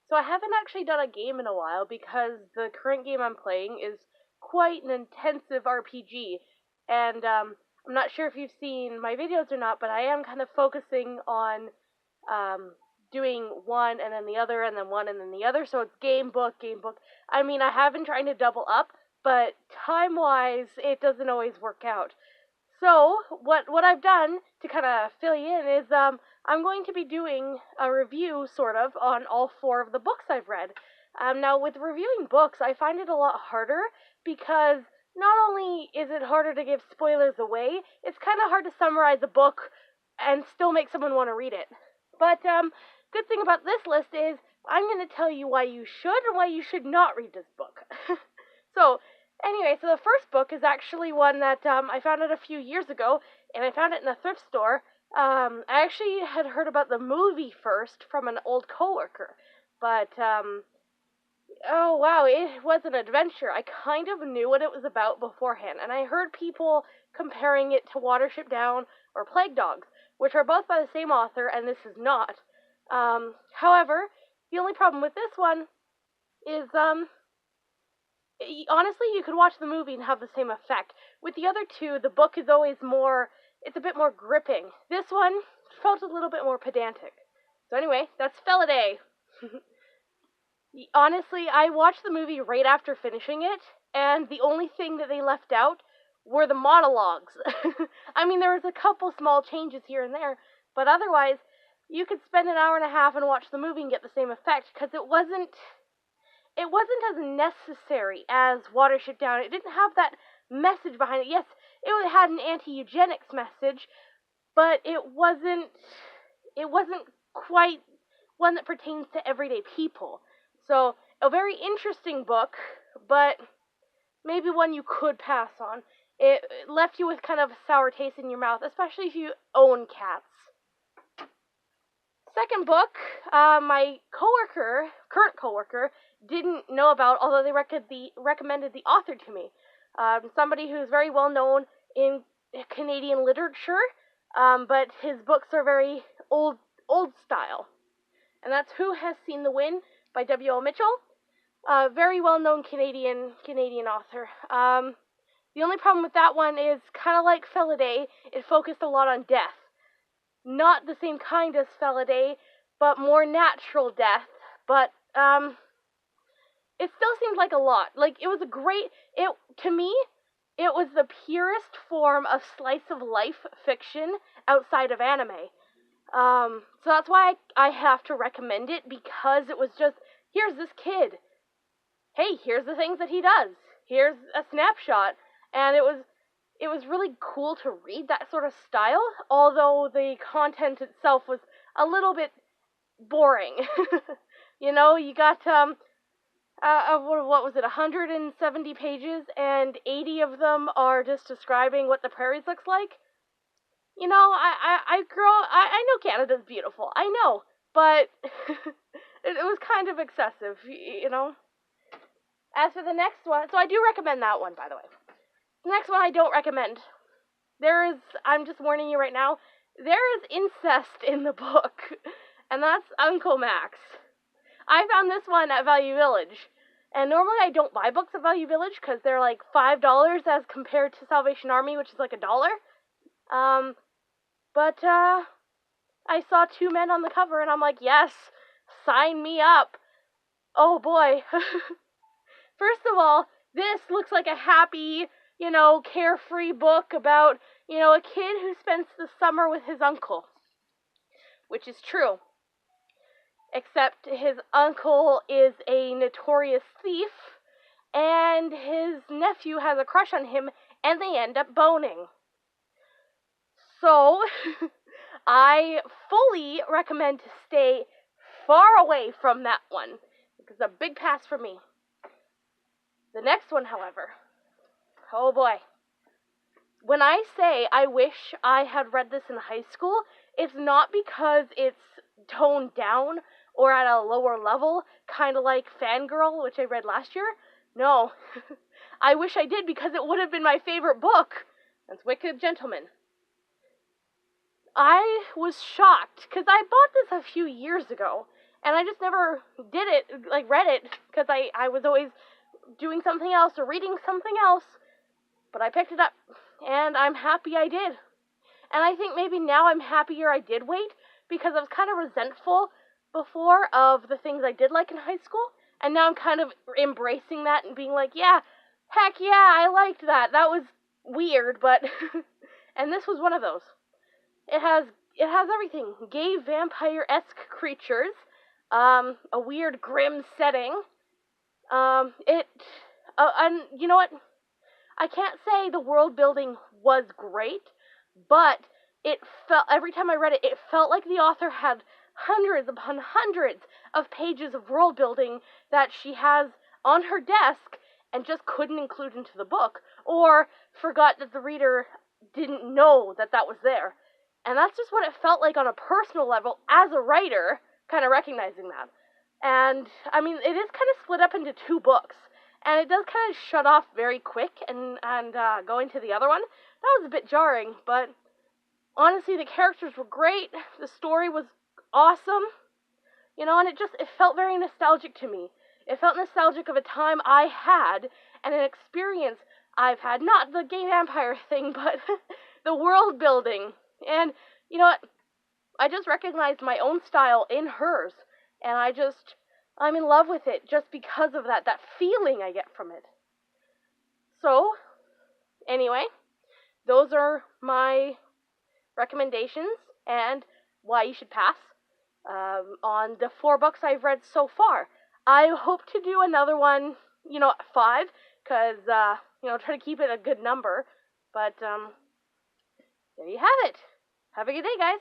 So I haven't actually done a game in a while because the current game I'm playing is quite an intensive RPG, and I'm not sure if you've seen my videos or not, but I am kind of focusing on doing one and then the other and then one and then the other, so it's game book, game book. I mean, I have been trying to double up, but time-wise, it doesn't always work out. So, what I've done to kind of fill you in is, I'm going to be doing a review, sort of, on all 4 of the books I've read. Now, with reviewing books, I find it a lot harder, because not only is it harder to give spoilers away, it's kind of hard to summarize a book and still make someone want to read it. But, good thing about this list is, I'm going to tell you why you should and why you should not read this book. So, anyway, so the first book is actually one that I found it a few years ago, and I found it in a thrift store. I actually had heard about the movie first from an old coworker, but, oh wow, it was an adventure. I kind of knew what it was about beforehand, and I heard people comparing it to Watership Down or Plague Dogs, which are both by the same author, and this is not. However, the only problem with this one is, honestly, you could watch the movie and have the same effect. With the other 2, the book is always more, it's a bit more gripping. This one felt a little bit more pedantic. So anyway, that's Felidae. Honestly, I watched the movie right after finishing it, and the only thing that they left out were the monologues. I mean, there was a couple small changes here and there, but otherwise, you could spend an hour and a half and watch the movie and get the same effect, because it wasn't as necessary as Watership Down. It didn't have that message behind it. Yes, it had an anti-eugenics message, but it wasn't quite one that pertains to everyday people. So, a very interesting book, but maybe one you could pass on. It left you with kind of a sour taste in your mouth, especially if you own cats. Second book, my current coworker, didn't know about, although they recommended the author to me. Somebody who's very well known in Canadian literature, but his books are very old style. And that's Who Has Seen the Wind by W.O. Mitchell. Very well known Canadian author. The only problem with that one is, kind of like Felidae, it focused a lot on death. Not the same kind as Felidae, but more natural death. But, it still seemed like a lot. Like, it was to me, it was the purest form of slice of life fiction outside of anime. So that's why I have to recommend it, because it was just, here's this kid. Hey, here's the things that he does. Here's a snapshot. And it was really cool to read that sort of style, although the content itself was a little bit boring. You know, you got, what was it, 170 pages, and 80 of them are just describing what the prairies looks like. You know, I know Canada's beautiful, I know, but it was kind of excessive, you know. As for the next one, so I do recommend that one, by the way. The next one I don't recommend. I'm just warning you right now, there is incest in the book, and that's Uncle Max. I found this one at Value Village, and normally I don't buy books at Value Village, because they're like $5 as compared to Salvation Army, which is like $1. But I saw 2 men on the cover, and I'm like, yes, sign me up. Oh boy. First of all, this looks like a happy, you know, carefree book about, you know, a kid who spends the summer with his uncle. Which is true. Except his uncle is a notorious thief, and his nephew has a crush on him, and they end up boning. So, I fully recommend to stay far away from that one. It's a big pass for me. The next one, however, oh boy. When I say I wish I had read this in high school, it's not because it's toned down or at a lower level, kind of like Fangirl, which I read last year. No. I wish I did, because it would have been my favorite book. That's Wicked Gentleman. I was shocked, because I bought this a few years ago, and I just never did it, like read it, because I was always doing something else or reading something else, but I picked it up, and I'm happy I did. And I think maybe now I'm happier I did wait, because I was kind of resentful before of the things I did like in high school, and now I'm kind of embracing that and being like, yeah, heck yeah, I liked that. That was weird, but and this was one of those. It has everything. Gay vampire-esque creatures, a weird grim setting. And you know what? I can't say the world building was great, but it felt, every time I read it, it felt like the author had hundreds upon hundreds of pages of world building that she has on her desk and just couldn't include into the book, or forgot that the reader didn't know that that was there. And that's just what it felt like on a personal level as a writer, kind of recognizing that. And, I mean, it is kind of split up into 2 books, and it does kind of shut off very quick and go into the other one. That was a bit jarring, but honestly, the characters were great, the story was awesome, you know, and it felt very nostalgic to me. It felt nostalgic of a time I had, and an experience I've had, not the gay vampire thing, but the world building. And, you know what, I just recognized my own style in hers, and I'm in love with it just because of that feeling I get from it. So, anyway, those are my recommendations and why you should pass on the 4 books I've read so far. I hope to do another one, you know, 5, because, you know, try to keep it a good number, but, there you have it. Have a good day, guys.